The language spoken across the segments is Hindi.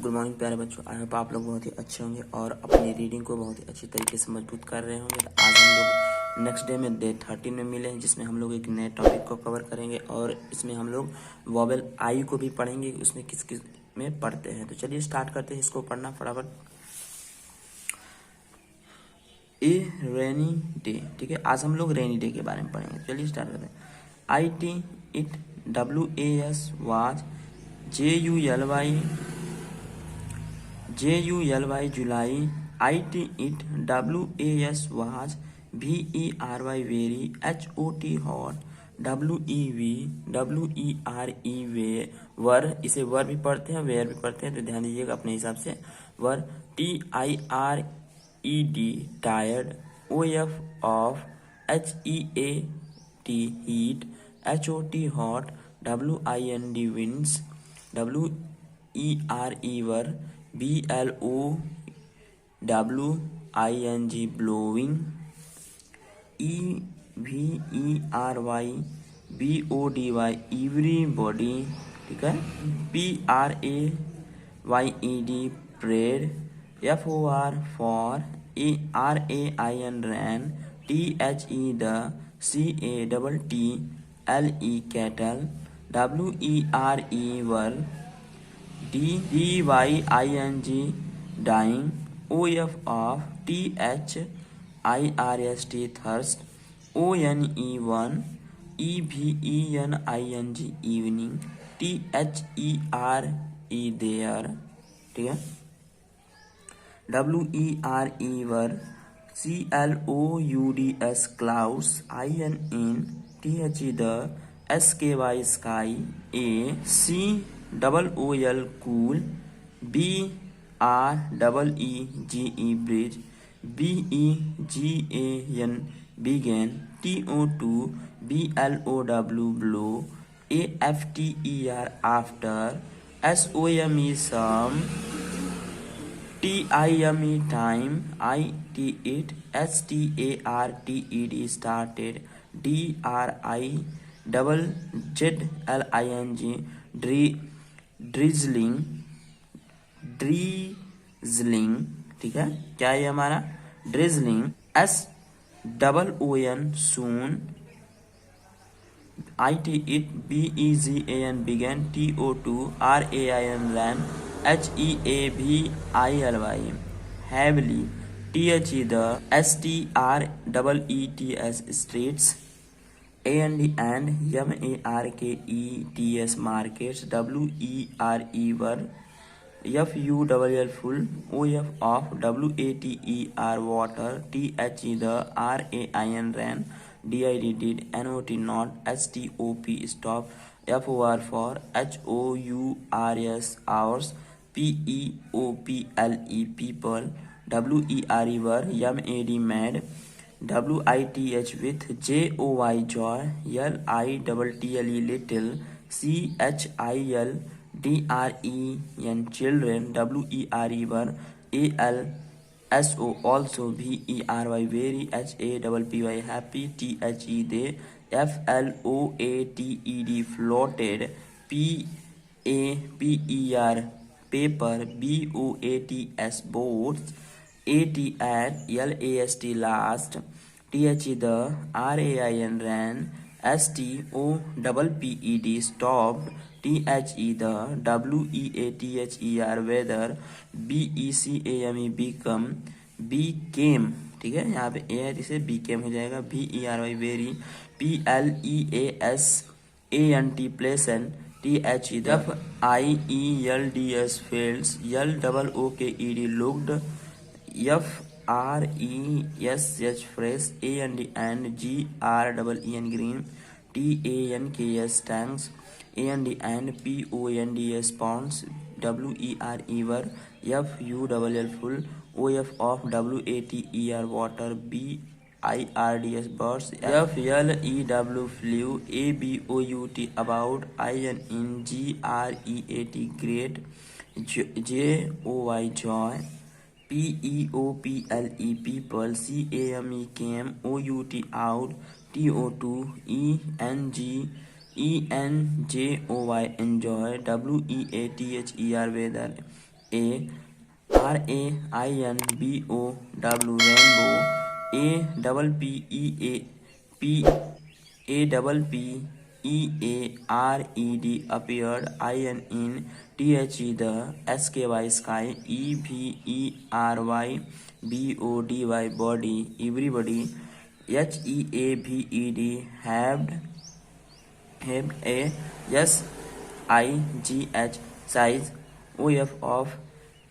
गुड मॉर्निंग प्यारे बच्चों। आई होप आप लोग बहुत ही अच्छे होंगे और अपनी रीडिंग को बहुत ही अच्छी तरीके से मजबूत कर रहे होंगे। तो आज हम लोग नेक्स्ट डे में डे 13 में मिले हैं, जिसमें हम लोग एक नए टॉपिक को कवर करेंगे और इसमें हम लोग वॉवेल आई को भी पढ़ेंगे, उसमें किस किस में पढ़ते हैं। तो चलिए स्टार्ट करते हैं इसको पढ़ना फटाफट। ए रेनी डे, ठीक है, आज हम लोग रेनी डे के बारे में पढ़ेंगे। चलिए स्टार्ट करते हैं। I T it WAS was JULY July. IT it WAS was VERY very HOT hot WERE वर, इसे वर भी पढ़ते हैं वेयर भी पढ़ते हैं, तो ध्यान दीजिएगा अपने हिसाब से। वर TIRED tired OF HEAT heat HOT hot WIND winds WERE were BLOWING blowing EVERY BODY everybody, ठीक है। PRAYED prayed FOR for RAIN ran THE the CATTLE cattle WERE were DYING dying OF THIRST thirst ONE one EVENING evening THERE there, ठीक है। WERE were CLOUDS clouds INN THE the SKY sky COOL cool BREEGE bridge BEGAN began TO2 BLOW blow AFTER after SOME some TIME time IT it STARTED started DRIZZLING ड्रीजलिंग, ठीक है। क्या है हमारा drizzling SOON soon IT it BEGAN began TO2 RAIN ran HEAVILY heavily THE the STREETS streets and MARKETS markets WERE were FULL full OF WATER water THE the RAIN ran DID did NOT not STOP stop FOR for HOURS hours PEOPLE people WERE were MAD mad WITH with JOY joy LITTLE little CHILDREN children WERE were ALSO also VERY very HAPPY happy THE they FLOATED floated PAPER paper BOATS boats AT LAST last THE the RAIN ran STOPPED stopped THE the WEATHER weather BECAME became, ठीक है। यहाँ पे ए है जिसे became हो जाएगा VERY very PLEASANT pleasant THE the FIELDS fields LOOKED looked FRESH fresh and GREEN green TANKS tanks and PONDS ponds WERE were FULL full OF WATER water BIRDS birds FLEW flew ABOUT about INN GREAT great JOY joy PEOPLE people CAME came OUT out TO2 ENJOY enjoy WEATHER weather RAINBOW rainbow, APPEARED appeared, INNTHE the, SKY sky, EVERY body, everybody, HEAVED have a, SIGH size, OF of,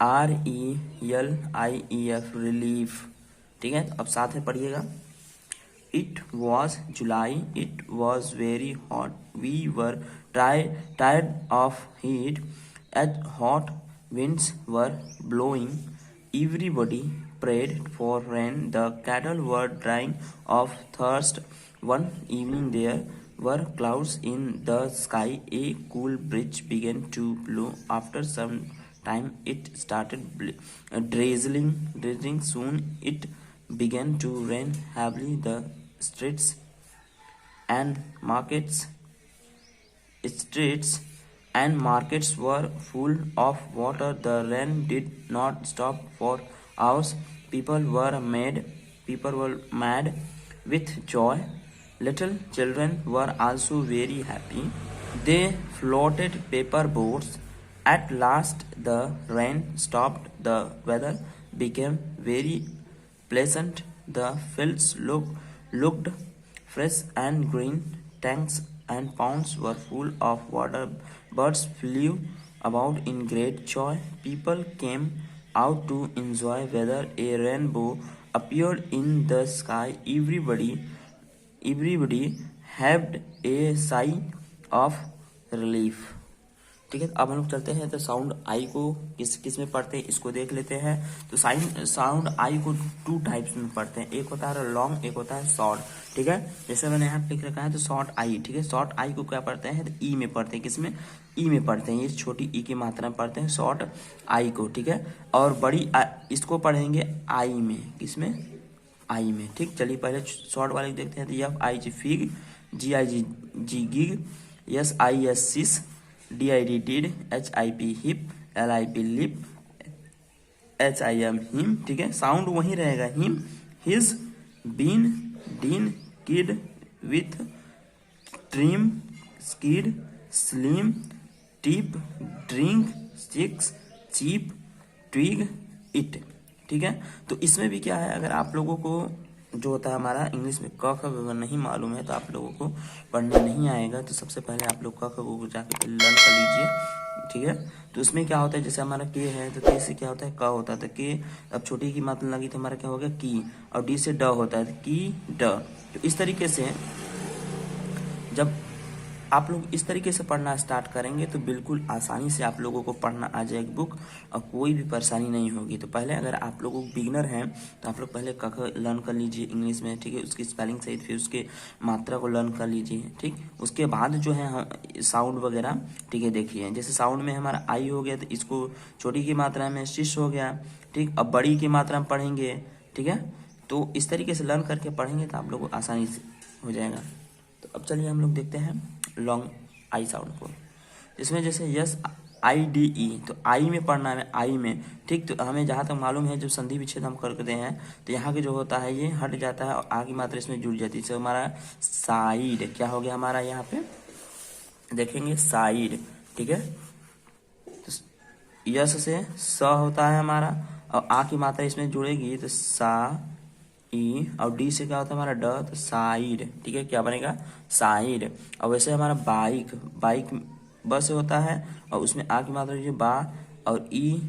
RELIEF relief। ठीक है, तो अब साथ में पढ़िएगा। It was July, it was very hot, we were tired of heat, as hot winds were blowing, everybody prayed for rain, the cattle were dying of thirst, one evening there were clouds in the sky, a cool breeze began to blow, after some time it started drizzling, soon it began to rain heavily, the streets and markets were full of water, the rain did not stop for hours, people were mad with joy, little children were also very happy, they floated paper boats, at last the rain stopped, the weather became very pleasant, the fields looked fresh and green, tanks and ponds were full of water, birds flew about in great joy, people came out to enjoy weather, a rainbow appeared in the sky, everybody had a sigh of relief। ठीक है, अब हम लोग चलते हैं तो साउंड आई को किस में पढ़ते हैं इसको देख लेते हैं। तो साउंड आई को 2 टाइप्स में पढ़ते हैं, एक होता है लॉन्ग, एक होता है शॉर्ट। ठीक है, जैसे मैंने यहाँ लिख रखा है तो शॉर्ट आई। ठीक है, शॉर्ट आई को क्या पढ़ते हैं तो ई में पढ़ते हैं, किसमें, ई में पढ़ते हैं, ये छोटी ई की मात्रा में पढ़ते हैं शॉर्ट आई को। ठीक है, और बड़ी इसको पढ़ेंगे आई में, किसमें, आई में। ठीक, चलिए पहले शॉर्ट वाले देखते हैं। तो FIG fig, GIG gig, SIS sis, DID did, HIP hip, LIP lip, HIM him. ठीक है, साउंड वही रहेगा, him, his, bean, dean, kid, with, trim, skid, slim, tip, drink, six, cheap, twig, it. ठीक है, तो इसमें भी क्या है, अगर आप लोगों को जो होता है हमारा इंग्लिश में क ख अगर नहीं मालूम है तो आप लोगों को पढ़ने नहीं आएगा, तो सबसे पहले आप लोग क ख को जाके लर्न कर लीजिए। ठीक है, तो उसमें क्या होता है, जैसे हमारा के है तो के से क्या होता है, क होता है, तो के अब छोटी की मात्रा लगी तो हमारा क्या हो गया, की, और डी से ड होता है, तो की ड। तो इस तरीके से जब आप लोग इस तरीके से पढ़ना स्टार्ट करेंगे तो बिल्कुल आसानी से आप लोगों को पढ़ना आ जाएगी बुक, और कोई भी परेशानी नहीं होगी। तो पहले अगर आप लोग बिगिनर हैं तो आप लोग पहले क ख लर्न कर लीजिए इंग्लिश में। ठीक है, उसकी स्पेलिंग सहित, फिर उसके मात्रा को लर्न कर लीजिए। ठीक, उसके बाद जो है साउंड वगैरह। ठीक है, देखिए जैसे साउंड में हमारा आई हो गया तो इसको छोटी की मात्रा में शिश हो गया। ठीक, अब बड़ी की मात्रा में पढ़ेंगे। ठीक है, तो इस तरीके से लर्न करके पढ़ेंगे तो आप लोग को आसानी से हो जाएगा। तो अब चलिए हम लोग देखते हैं लॉन्ग आई साउंड को। इसमें जैसे SIDE, तो आई में पढ़ना है, आई में। ठीक, तो हमें जहाँ तक मालूम है जब संधि विच्छेद हम करते हैं तो यहाँ के जो होता है ये हट जाता है और आ की मात्रा इसमें जुड़ जाती है। तो हमारा साइड क्या हो गया, हमारा यहाँ पे देखेंगे साइड। ठीक है, तो यस से स होता है हमारा, और आ की मात्रा इसमें जुड़ेगी तो सा ई, और डी से क्या होता है हमारा ड, तो साइड। ठीक है, क्या बनेगा, साइड। और वैसे हमारा बाइक ब से होता है, और उसमें आ की मात्रा जो बा, और ई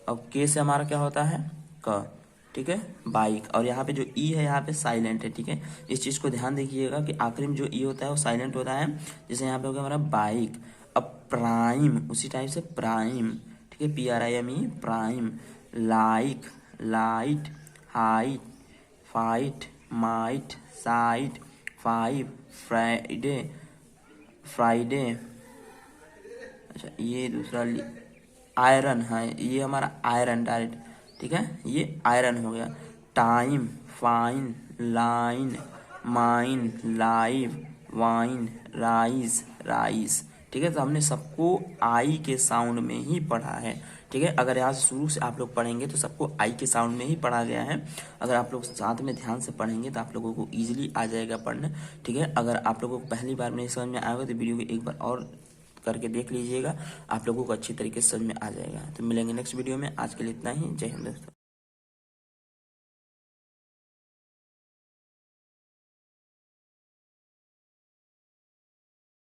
और के से हमारा क्या होता है, क। ठीक है, बाइक। और यहाँ पे जो ई है यहाँ पे साइलेंट है। ठीक है, इस चीज को ध्यान देखिएगा कि आखिरी में जो ई होता है वो साइलेंट होता है। जैसे यहाँ पे हो गया हमारा बाइक। अब प्राइम, उसी टाइप से प्राइम। ठीक है, PRIME prime. Like, light, height, fight, might, site, five, Friday, Friday. अच्छा, ये दूसरा आयरन है, ये हमारा आयरन डायरेक्ट। ठीक है, ये आयरन हो गया। Time, fine, line, mine, live, wine, rice, rice. ठीक है। तो हमने सबको आई के साउंड में ही पढ़ा है, ठीक है। अगर यहाँ से शुरू से आप लोग पढ़ेंगे तो सबको आई के साउंड में ही पढ़ा गया है। अगर आप लोग साथ में ध्यान से पढ़ेंगे तो आप लोगों को ईजिली आ जाएगा पढ़ने, ठीक है। अगर आप लोगों को पहली बार नहीं समझ में आएगा तो वीडियो को एक बार और करके देख लीजिएगा, आप लोगों को अच्छी तरीके से समझ में आ जाएगा। तो मिलेंगे नेक्स्ट वीडियो में, आज के लिए इतना ही। जय हिंद दोस्तों।